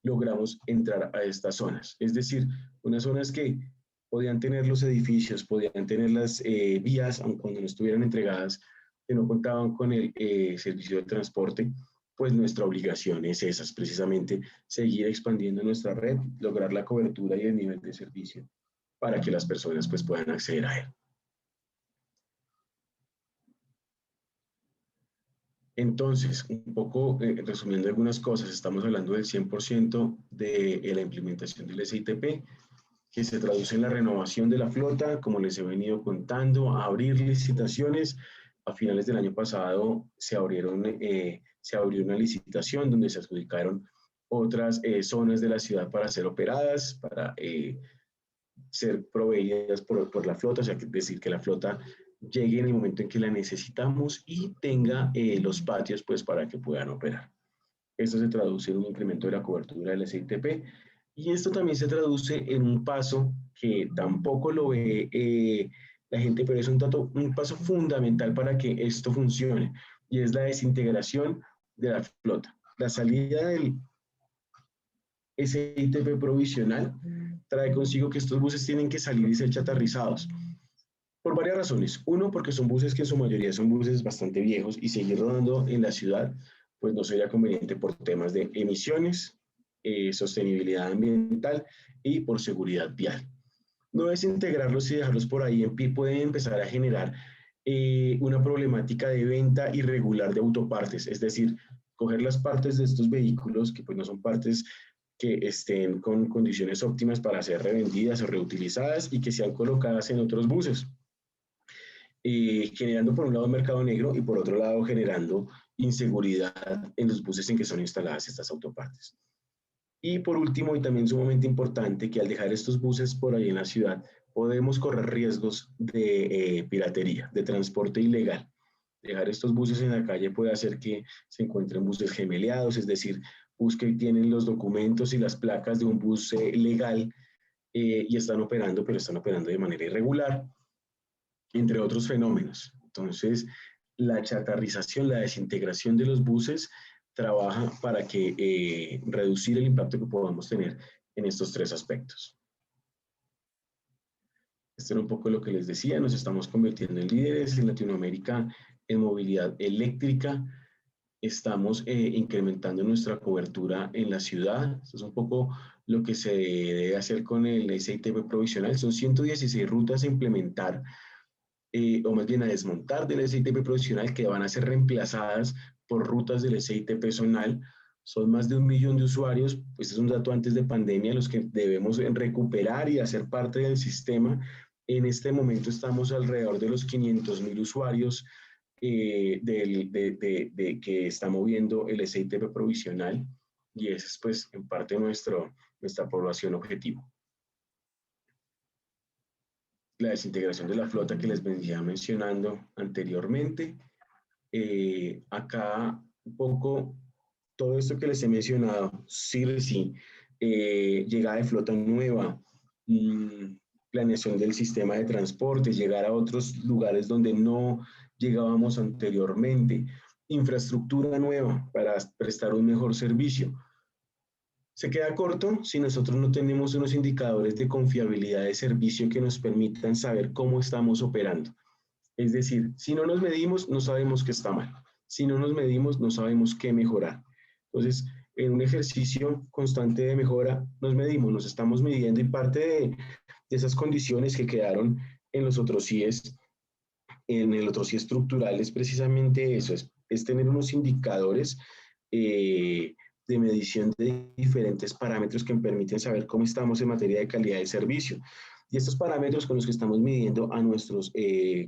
logramos entrar a estas zonas. Es decir, unas zonas que podían tener los edificios, podían tener las vías, aun cuando no estuvieran entregadas, que no contaban con el servicio de transporte, pues nuestra obligación es esa, precisamente seguir expandiendo nuestra red, lograr la cobertura y el nivel de servicio para que las personas pues puedan acceder a él. Entonces, un poco resumiendo algunas cosas, estamos hablando del 100% de la implementación del SITP, que se traduce en la renovación de la flota, como les he venido contando, a abrir licitaciones. A finales del año pasado se abrió una licitación donde se adjudicaron otras zonas de la ciudad para ser operadas, para ser proveídas por la flota, o sea, es decir, que la flota llegue en el momento en que la necesitamos y tenga los patios pues para que puedan operar. Esto se traduce en un incremento de la cobertura del SITP y esto también se traduce en un paso que tampoco lo ve la gente, pero es un paso fundamental para que esto funcione y es la desintegración de la flota. La salida del SITP provisional trae consigo que estos buses tienen que salir y ser chatarrizados. Por varias razones. Uno, porque son buses que en su mayoría son buses bastante viejos y seguir rodando en la ciudad, pues no sería conveniente por temas de emisiones, sostenibilidad ambiental y por seguridad vial. No desintegrarlos y dejarlos por ahí en pie pueden empezar a generar una problemática de venta irregular de autopartes, es decir, coger las partes de estos vehículos que pues no son partes que estén con condiciones óptimas para ser revendidas o reutilizadas y que sean colocadas en otros buses, generando por un lado mercado negro y por otro lado generando inseguridad en los buses en que son instaladas estas autopartes. Y por último, y también sumamente importante, que al dejar estos buses por ahí en la ciudad, podemos correr riesgos de piratería, de transporte ilegal. Dejar estos buses en la calle puede hacer que se encuentren buses gemeleados, es decir, bus que tienen los documentos y las placas de un bus legal y están operando, pero están operando de manera irregular, entre otros fenómenos. Entonces, la chatarrización, la desintegración de los buses trabaja para que reducir el impacto que podamos tener en estos tres aspectos. Esto era un poco lo que les decía, nos estamos convirtiendo en líderes en Latinoamérica en movilidad eléctrica, estamos incrementando nuestra cobertura en la ciudad, esto es un poco lo que se debe hacer con el SITP provisional, son 116 rutas a implementar, o más bien a desmontar del SITP provisional que van a ser reemplazadas por rutas del SITP zonal. Son más de 1 millón de usuarios, pues es un dato antes de pandemia, los que debemos recuperar y hacer parte del sistema. En este momento estamos alrededor de los 500.000 usuarios que está moviendo el SITP provisional y esa es pues en parte nuestra población objetivo. La desintegración de la flota que les venía mencionando anteriormente. Acá un poco todo esto que les he mencionado, sí, llegada de flota nueva, planeación del sistema de transporte, llegar a otros lugares donde no llegábamos anteriormente, infraestructura nueva para prestar un mejor servicio. Se queda corto si nosotros no tenemos unos indicadores de confiabilidad de servicio que nos permitan saber cómo estamos operando. Es decir, si no nos medimos, no sabemos qué está mal. Si no nos medimos, no sabemos qué mejorar. Entonces, en un ejercicio constante de mejora, nos medimos, nos estamos midiendo y parte de esas condiciones que quedaron en los otros CIEs, en el otro CIE estructural, es precisamente eso, es tener unos indicadores de medición de diferentes parámetros que permiten saber cómo estamos en materia de calidad de servicio. Y estos parámetros con los que estamos midiendo a nuestros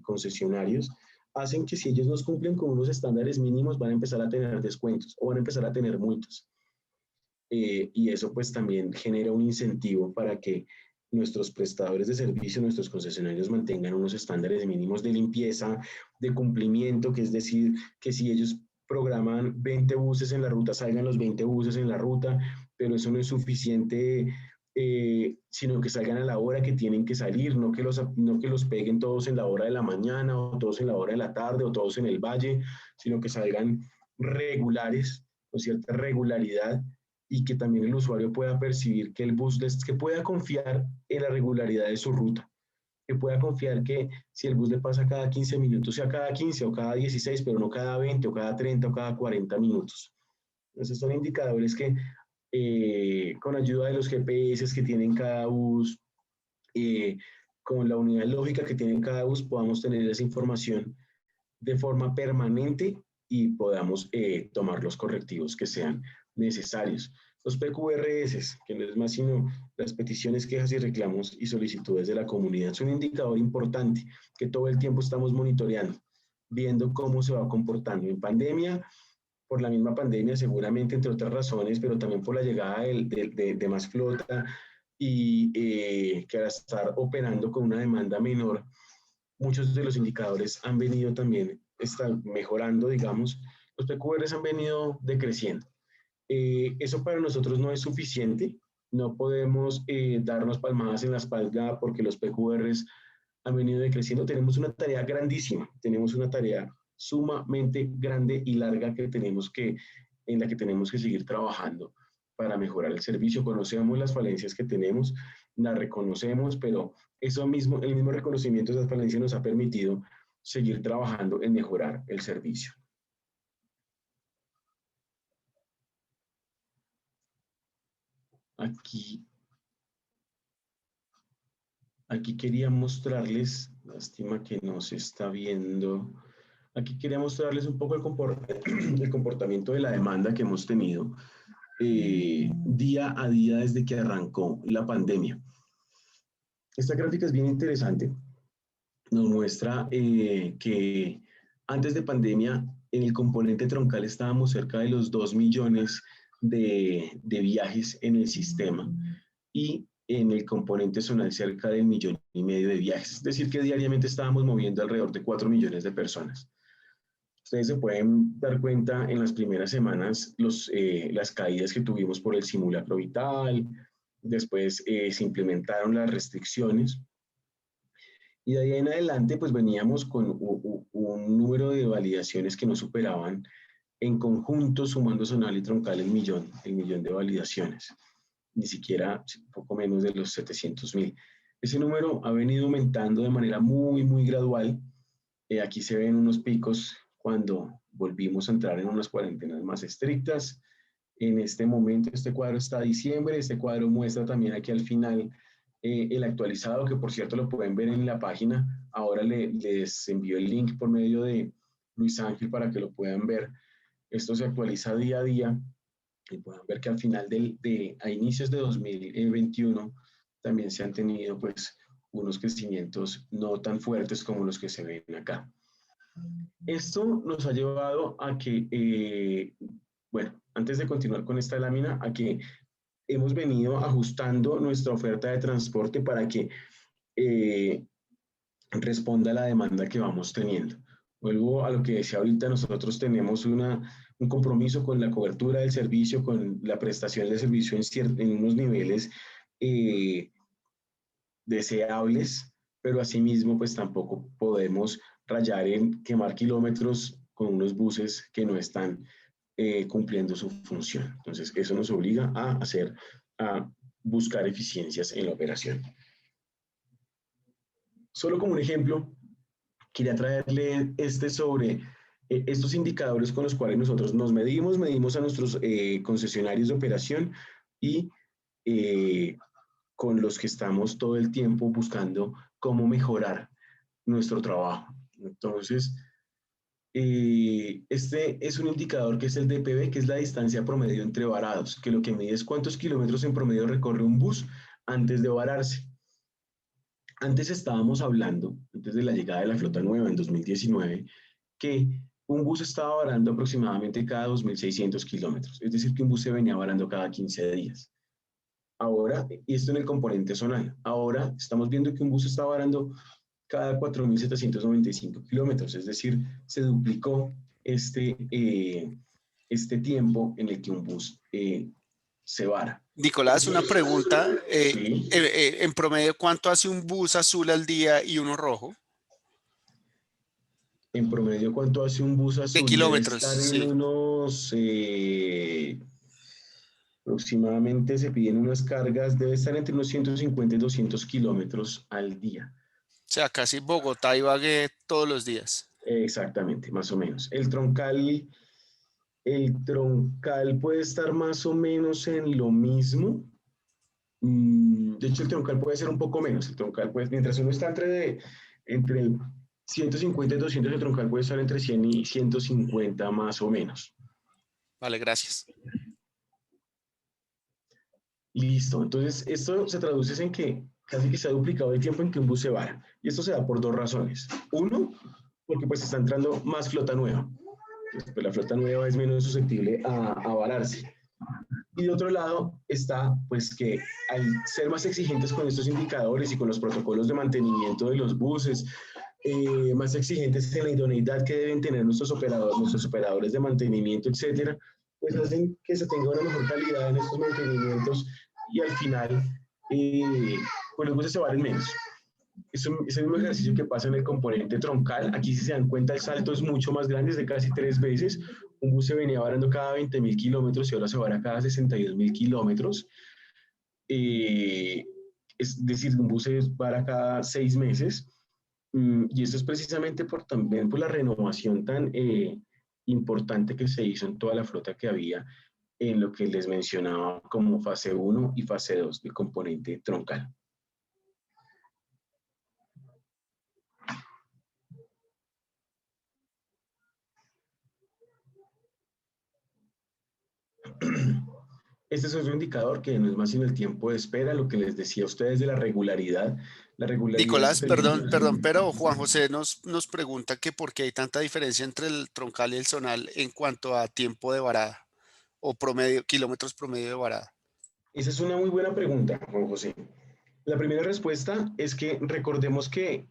concesionarios hacen que si ellos nos cumplen con unos estándares mínimos van a empezar a tener descuentos o van a empezar a tener multas. Y eso pues también genera un incentivo para que nuestros prestadores de servicio, nuestros concesionarios mantengan unos estándares mínimos de limpieza, de cumplimiento, que es decir, que si ellos programan 20 buses en la ruta, salgan los 20 buses en la ruta, pero eso no es suficiente, sino que salgan a la hora que tienen que salir, no que los peguen todos en la hora de la mañana o todos en la hora de la tarde o todos en el valle, sino que salgan regulares, con cierta regularidad y que también el usuario pueda percibir que el bus, que pueda confiar en la regularidad de su ruta, que pueda confiar que si el bus le pasa cada 15 minutos, sea cada 15 o cada 16, pero no cada 20 o cada 30 o cada 40 minutos. Entonces son indicadores que con ayuda de los GPS que tienen cada bus, con la unidad lógica que tiene cada bus, podamos tener esa información de forma permanente y podamos tomar los correctivos que sean necesarios. Los PQRS, que no es más sino las peticiones, quejas y reclamos y solicitudes de la comunidad, son un indicador importante que todo el tiempo estamos monitoreando, viendo cómo se va comportando. En pandemia, por la misma pandemia, seguramente, entre otras razones, pero también por la llegada de más flota y que al estar operando con una demanda menor, muchos de los indicadores han venido también mejorando, digamos, los PQRs han venido decreciendo. Eso para nosotros no es suficiente, no podemos darnos palmadas en la espalda porque los PQRs han venido decreciendo. Tenemos una tarea grandísima, tenemos una tarea sumamente grande y larga en la que tenemos que seguir trabajando para mejorar el servicio. Conocemos las falencias que tenemos, las reconocemos, pero eso mismo, el mismo reconocimiento de esas falencias nos ha permitido seguir trabajando en mejorar el servicio. Aquí quería mostrarles, lástima que no se está viendo, aquí quería mostrarles un poco el comportamiento de la demanda que hemos tenido día a día desde que arrancó la pandemia. Esta gráfica es bien interesante, nos muestra que antes de pandemia en el componente troncal estábamos cerca de los 2 millones de viajes en el sistema y en el componente zonal cerca del 1,5 millones de viajes. Es decir, que diariamente estábamos moviendo alrededor de 4 millones de personas. Ustedes se pueden dar cuenta en las primeras semanas las caídas que tuvimos por el simulacro vital, después se implementaron las restricciones y de ahí en adelante pues veníamos con un número de validaciones que no superaban en conjunto, sumando zonal y troncal, el millón de validaciones, ni siquiera un poco menos de los 700.000. Ese número ha venido aumentando de manera muy, muy gradual. Aquí se ven unos picos cuando volvimos a entrar en unas cuarentenas más estrictas. En este momento, este cuadro está a diciembre, este cuadro muestra también aquí al final el actualizado, que por cierto lo pueden ver en la página. Ahora les envío el link por medio de Luis Ángel para que lo puedan ver. Esto se actualiza día a día y puedan ver que al final a inicios de 2021 también se han tenido pues unos crecimientos no tan fuertes como los que se ven acá. Esto nos ha llevado a que, bueno, antes de continuar con esta lámina, a que hemos venido ajustando nuestra oferta de transporte para que responda a la demanda que vamos teniendo. Vuelvo a lo que decía ahorita, nosotros tenemos un compromiso con la cobertura del servicio, con la prestación del servicio en unos niveles deseables, pero asimismo pues tampoco podemos rayar en quemar kilómetros con unos buses que no están cumpliendo su función. Entonces eso nos obliga a buscar eficiencias en la operación. Solo como un ejemplo, quería traerle sobre estos indicadores con los cuales nosotros nos medimos a nuestros concesionarios de operación y eh, con los que estamos todo el tiempo buscando cómo mejorar nuestro trabajo. Entonces, este es un indicador que es el DPV, que es la distancia promedio entre varados, que lo que mide es cuántos kilómetros en promedio recorre un bus antes de vararse. Antes estábamos hablando, antes de la llegada de la flota nueva en 2019, que un bus estaba varando aproximadamente cada 2.600 kilómetros, es decir, que un bus se venía varando cada 15 días. Ahora, y esto en el componente zonal, ahora estamos viendo que un bus está varando cada 4.795 kilómetros, es decir, se duplicó este tiempo en el que un bus se vara. Nicolás, una pregunta. Sí, En promedio, ¿cuánto hace un bus azul al día y uno rojo? en promedio, ¿cuánto hace un bus De azul? Debe kilómetros, estar en sí. unos, aproximadamente se piden unas cargas, debe estar entre unos 150 y 200 kilómetros al día. O sea, casi Bogotá y Ibagué todos los días. Exactamente, más o menos. El troncal puede estar más o menos en lo mismo. De hecho, el troncal puede ser un poco menos. El troncal, pues, mientras uno está entre 150 y 200, el troncal puede estar entre 100 y 150 más o menos. Vale, gracias. Listo. Entonces, esto se traduce en que casi que se ha duplicado el tiempo en que un bus se vara. Y esto se da por dos razones. Uno, porque pues está entrando más flota nueva. Entonces, pues, la flota nueva es menos susceptible a vararse. Y de otro lado está, pues, que al ser más exigentes con estos indicadores y con los protocolos de mantenimiento de los buses, más exigentes en la idoneidad que deben tener nuestros operadores de mantenimiento, etcétera, pues hacen que se tenga una mejor calidad en estos mantenimientos y al final, pues los buses se valen menos. Es el mismo ejercicio que pasa en el componente troncal. Aquí, si se dan cuenta, el salto es mucho más grande, es de casi 3 veces. Un bus se venía varando cada 20.000 kilómetros y ahora se vara cada 62.000 kilómetros. Es decir, un bus se vara cada 6 meses. Y esto es precisamente también por la renovación tan importante que se hizo en toda la flota que había en lo que les mencionaba como fase 1 y fase 2 del componente troncal. Este es otro indicador que no es más sino el tiempo de espera, lo que les decía a ustedes de la regularidad. La regularidad Nicolás, es el... perdón, pero Juan José nos pregunta que por qué hay tanta diferencia entre el troncal y el zonal en cuanto a tiempo de varada o promedio, kilómetros promedio de varada. Esa es una muy buena pregunta, Juan José. La primera respuesta es que recordemos que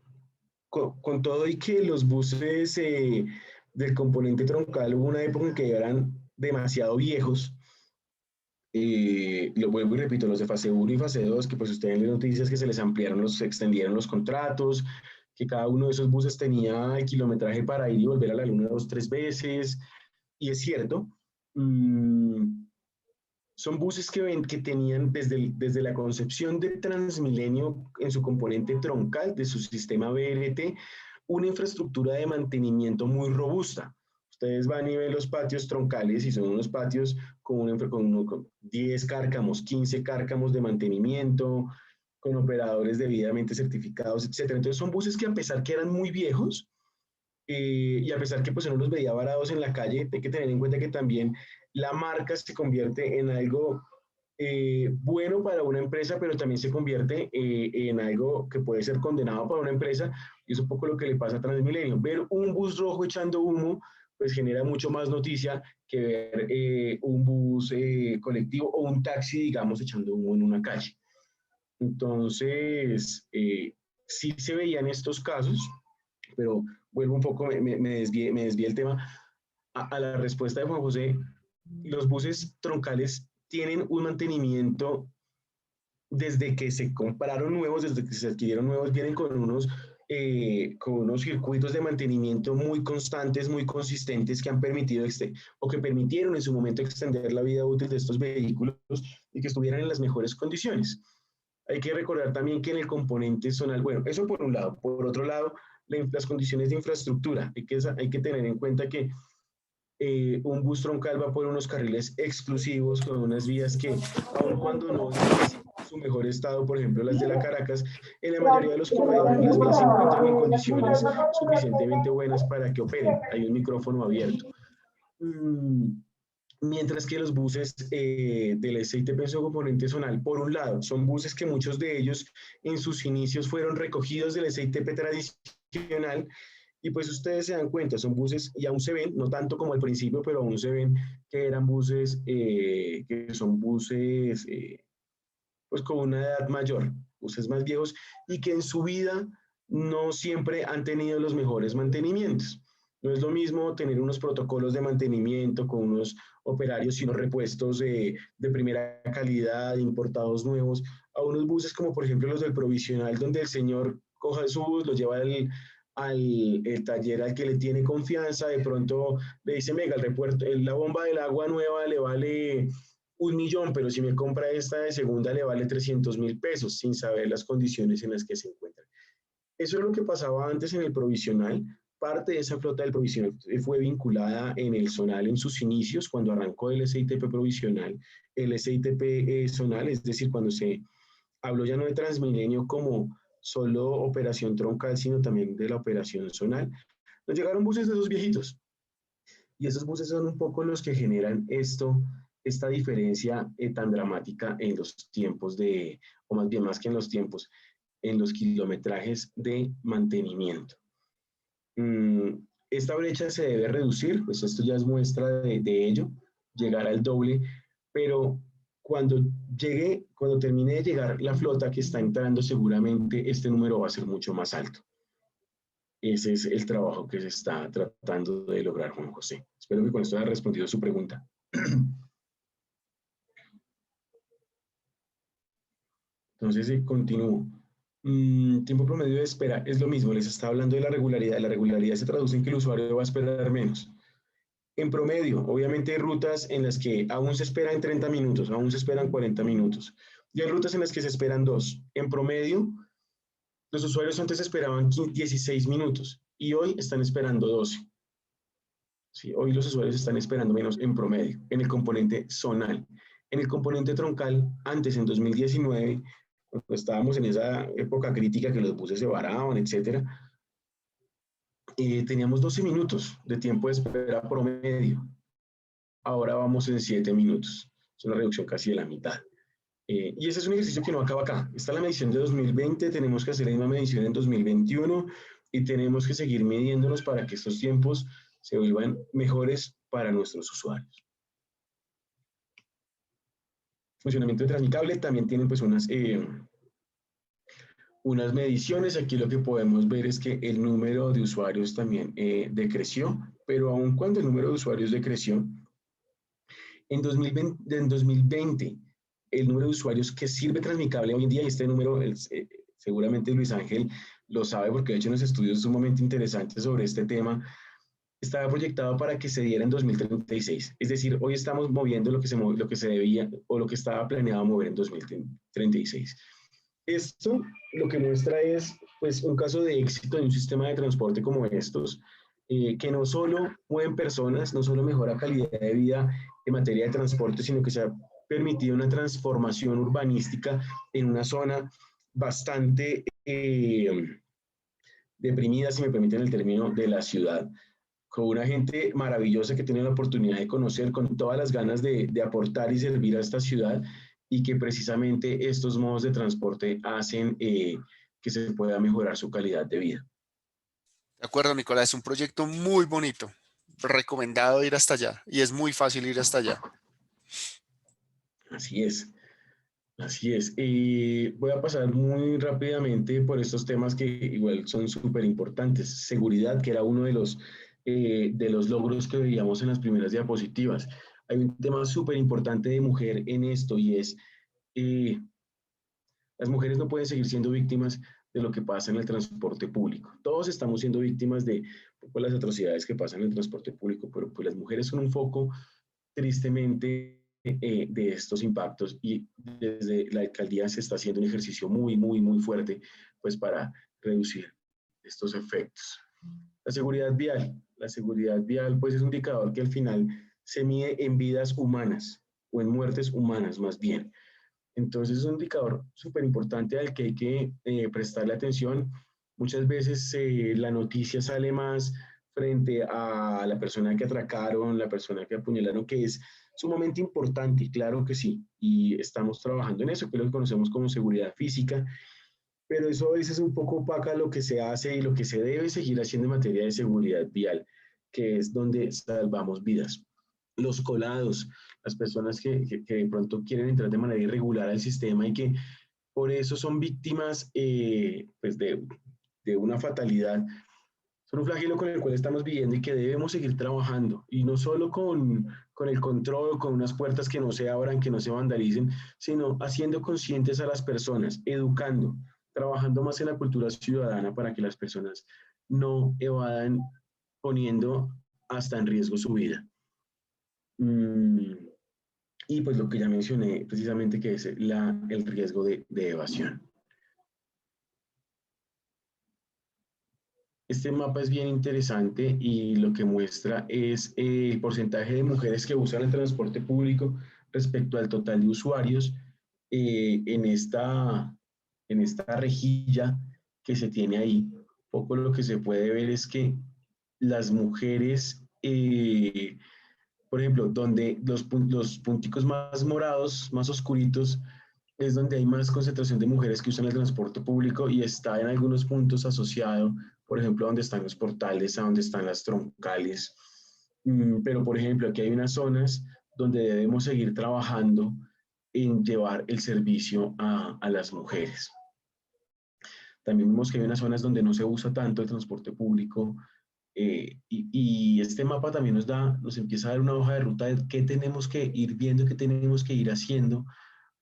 con todo y que los buses del componente troncal hubo una época en que eran demasiado viejos. Lo vuelvo y repito, los de fase 1 y fase 2, que pues ustedes ven las noticias que se les ampliaron, se extendieron los contratos, que cada uno de esos buses tenía el kilometraje para ir y volver a la luna 2, 3 veces, y es cierto. Son buses que tenían desde la concepción de Transmilenio en su componente troncal de su sistema BRT, una infraestructura de mantenimiento muy robusta. Ustedes van y ven los patios troncales y son unos patios con 10 cárcamos, 15 cárcamos de mantenimiento, con operadores debidamente certificados, etc. Entonces son buses que, a pesar que eran muy viejos, y a pesar que pues uno los veía varados en la calle, hay que tener en cuenta que también la marca se convierte en algo bueno para una empresa, pero también se convierte en algo que puede ser condenado para una empresa, y es un poco lo que le pasa a Transmilenio. Ver un bus rojo echando humo, pues genera mucho más noticia que ver un bus colectivo o un taxi, digamos, echando humo en una calle. Entonces, sí se veían estos casos, pero vuelvo un poco, me desvié el tema a la respuesta de Juan José. Los buses troncales tienen un mantenimiento desde que se compraron nuevos, desde que se adquirieron nuevos, vienen con unos circuitos de mantenimiento muy constantes, muy consistentes, que han permitido o que permitieron en su momento extender la vida útil de estos vehículos y que estuvieran en las mejores condiciones. Hay que recordar también que en el componente zonal, bueno, eso por un lado. Por otro lado, las condiciones de infraestructura. Hay que tener en cuenta que un bus troncal va por unos carriles exclusivos con unas vías que, aun cuando no en su mejor estado, por ejemplo las de la Caracas, en la mayoría de los corredores las vías se encuentran en condiciones suficientemente buenas para que operen. Hay un micrófono abierto. Mientras que los buses del SITP en su componente zonal, por un lado, son buses que muchos de ellos en sus inicios fueron recogidos del SITP tradicional, y pues ustedes se dan cuenta, son buses, y aún se ven, no tanto como al principio, pero aún se ven que eran buses, que son buses pues con una edad mayor, buses más viejos, y que en su vida no siempre han tenido los mejores mantenimientos. No es lo mismo tener unos protocolos de mantenimiento con unos operarios y unos repuestos de primera calidad, importados nuevos, a unos buses como por ejemplo los del provisional, donde el señor coja su bus, lo lleva el taller al que le tiene confianza, de pronto le dice, venga, la bomba del agua nueva le vale 1 millón, pero si me compra esta de segunda le vale 300.000 pesos, sin saber las condiciones en las que se encuentra. Eso es lo que pasaba antes en el provisional. Parte de esa flota del provisional fue vinculada en el zonal en sus inicios, cuando arrancó el SITP provisional, el SITP zonal, es decir, cuando se habló ya no de Transmilenio como solo operación troncal, sino también de la operación zonal. Nos llegaron buses de esos viejitos, y esos buses son un poco los que generan esta diferencia tan dramática en los tiempos o más bien más que en los tiempos, en los kilometrajes de mantenimiento. Esta brecha se debe reducir, pues esto ya es muestra de ello, llegar al doble, pero cuando termine de llegar la flota que está entrando, seguramente este número va a ser mucho más alto. Ese es el trabajo que se está tratando de lograr, Juan José. Espero que con esto haya respondido su pregunta. Entonces, continúo. Tiempo promedio de espera es lo mismo, les está hablando de la regularidad. La regularidad se traduce en que el usuario va a esperar menos. En promedio, obviamente hay rutas en las que aún se esperan 30 minutos, aún se esperan 40 minutos. Y hay rutas en las que se esperan 2. En promedio, los usuarios antes esperaban 16 minutos y hoy están esperando 12. Sí, hoy los usuarios están esperando menos en promedio, en el componente zonal. En el componente troncal, antes en 2019, cuando estábamos en esa época crítica que los buses se varaban, etcétera, teníamos 12 minutos de tiempo de espera promedio. Ahora vamos en 7 minutos. Es una reducción casi de la mitad. Y ese es un ejercicio que no acaba acá. Está la medición de 2020, tenemos que hacer la misma medición en 2021 y tenemos que seguir midiéndonos para que estos tiempos se vuelvan mejores para nuestros usuarios. Funcionamiento de Transmicable también tienen pues unas mediciones. Aquí lo que podemos ver es que el número de usuarios también decreció, pero aun cuando el número de usuarios decreció, en 2020 el número de usuarios que sirve Transmicable hoy en día, y este número seguramente Luis Ángel lo sabe porque ha hecho unos estudios sumamente interesantes sobre este tema, estaba proyectado para que se diera en 2036. Es decir, hoy estamos moviendo lo que se debía o lo que estaba planeado mover en 2036. Esto lo que muestra es pues, un caso de éxito de un sistema de transporte como estos, que no solo mueven personas, no solo mejora calidad de vida en materia de transporte, sino que se ha permitido una transformación urbanística en una zona bastante deprimida, si me permiten el término, de la ciudad, con una gente maravillosa que tiene la oportunidad de conocer, con todas las ganas de aportar y servir a esta ciudad, y que precisamente estos modos de transporte hacen que se pueda mejorar su calidad de vida. De acuerdo, Nicolás, es un proyecto muy bonito. Recomendado ir hasta allá y es muy fácil ir hasta allá. Así es. Así es. Voy a pasar muy rápidamente por estos temas que igual son súper importantes. Seguridad, que era uno de los logros que veíamos en las primeras diapositivas. Hay un tema súper importante de mujer en esto, y es las mujeres no pueden seguir siendo víctimas de lo que pasa en el transporte público. Todos estamos siendo víctimas de las atrocidades que pasan en el transporte público, pero pues las mujeres son un foco tristemente de estos impactos, y desde la alcaldía se está haciendo un ejercicio muy, muy, muy fuerte pues para reducir estos efectos. La seguridad vial. La seguridad vial pues es un indicador que al final se mide en vidas humanas o en muertes humanas más bien. Entonces es un indicador súper importante al que hay que prestarle atención. Muchas veces la noticia sale más frente a la persona que atracaron, la persona que apuñalaron, que es sumamente importante, claro que sí, y estamos trabajando en eso, que lo conocemos como seguridad física, pero eso a veces es un poco opaca lo que se hace y lo que se debe seguir haciendo en materia de seguridad vial, que es donde salvamos vidas. Los colados, las personas que de pronto quieren entrar de manera irregular al sistema y que por eso son víctimas pues de una fatalidad, son un flagelo con el cual estamos viviendo y que debemos seguir trabajando. Y no solo con el control, con unas puertas que no se abran, que no se vandalicen, sino haciendo conscientes a las personas, educando, trabajando más en la cultura ciudadana para que las personas no evadan poniendo hasta en riesgo su vida. Y pues lo que ya mencioné precisamente que es el riesgo de evasión. Este mapa es bien interesante y lo que muestra es el porcentaje de mujeres que usan el transporte público respecto al total de usuarios en esta rejilla que se tiene ahí. Un poco lo que se puede ver es que las mujeres, por ejemplo, donde los punticos más morados, más oscuritos, es donde hay más concentración de mujeres que usan el transporte público y está en algunos puntos asociado, por ejemplo, donde están los portales, a donde están las troncales. Pero, por ejemplo, aquí hay unas zonas donde debemos seguir trabajando en llevar el servicio a las mujeres. También vemos que hay unas zonas donde no se usa tanto el transporte público y este mapa también nos empieza a dar una hoja de ruta de qué tenemos que ir viendo, qué tenemos que ir haciendo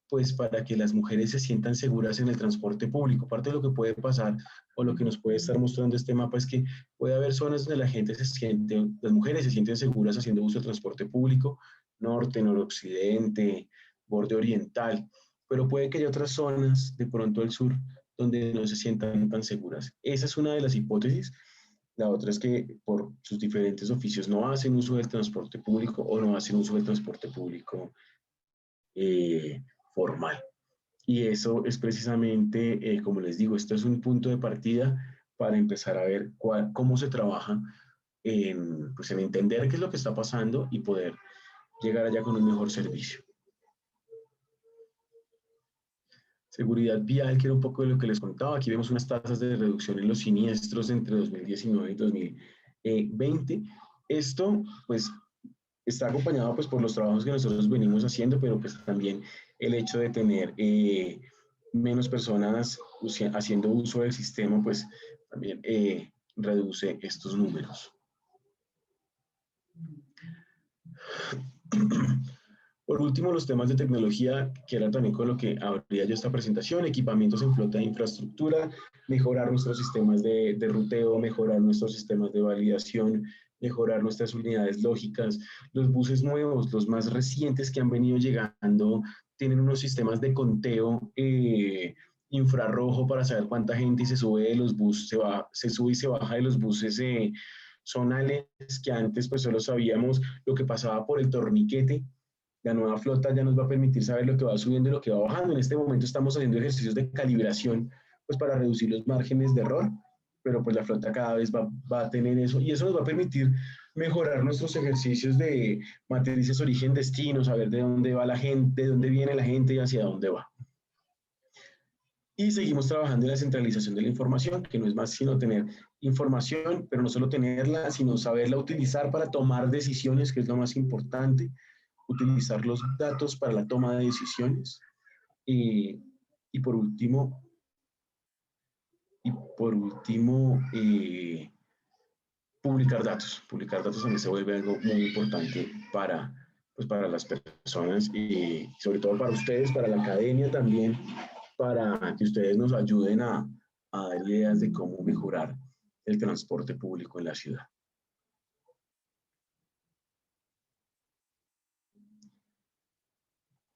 pues para que las mujeres se sientan seguras en el transporte público. Parte de lo que puede pasar o lo que nos puede estar mostrando este mapa es que puede haber zonas donde la gente se siente, las mujeres se sienten seguras haciendo uso del transporte público, norte, noroccidente, borde oriental, pero puede que haya otras zonas, de pronto al sur, donde no se sientan tan seguras. Esa es una de las hipótesis. La otra es que por sus diferentes oficios no hacen uso del transporte público o no hacen uso del transporte público formal. Y eso es precisamente, como les digo, esto es un punto de partida para empezar a ver cómo se trabaja pues en entender qué es lo que está pasando y poder llegar allá con un mejor servicio. Seguridad vial, que era un poco de lo que les contaba. Aquí vemos unas tasas de reducción en los siniestros entre 2019 y 2020. Esto, pues, está acompañado pues, por los trabajos que nosotros venimos haciendo, pero pues también el hecho de tener menos personas haciendo uso del sistema, pues también reduce estos números. Por último, los temas de tecnología, que era también con lo que abría yo esta presentación, equipamientos en flota de infraestructura, mejorar nuestros sistemas de ruteo, mejorar nuestros sistemas de validación, mejorar nuestras unidades lógicas. Los buses nuevos, los más recientes que han venido llegando, tienen unos sistemas de conteo infrarrojo para saber cuánta gente se sube de los buses, se sube y se baja de los buses zonales, que antes pues solo sabíamos lo que pasaba por el torniquete. La nueva flota ya nos va a permitir saber lo que va subiendo y lo que va bajando. En este momento estamos haciendo ejercicios de calibración pues para reducir los márgenes de error, pero pues la flota cada vez va a tener eso y eso nos va a permitir mejorar nuestros ejercicios de matrices origen-destino, saber de dónde va la gente, de dónde viene la gente y hacia dónde va. Y seguimos trabajando en la centralización de la información, que no es más sino tener información, pero no solo tenerla, sino saberla utilizar para tomar decisiones, que es lo más importante, utilizar los datos para la toma de decisiones. Y por último, publicar datos. Publicar datos también se vuelve algo muy importante pues para las personas y sobre todo para ustedes, para la academia también, para que ustedes nos ayuden a dar ideas de cómo mejorar el transporte público en la ciudad.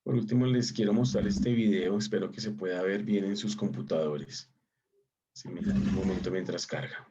Por último, les quiero mostrar este video, espero que se pueda ver bien en sus computadores. Sí, me da un momento mientras carga.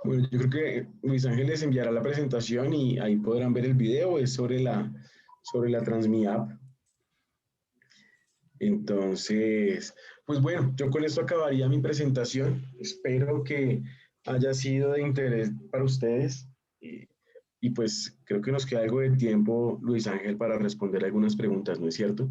Bueno, yo creo que Luis Ángel les enviará la presentación y ahí podrán ver el video, es sobre la TransmiApp. Entonces, pues bueno, yo con esto acabaría mi presentación. Espero que haya sido de interés para ustedes y pues creo que nos queda algo de tiempo, Luis Ángel, para responder algunas preguntas, ¿no es cierto?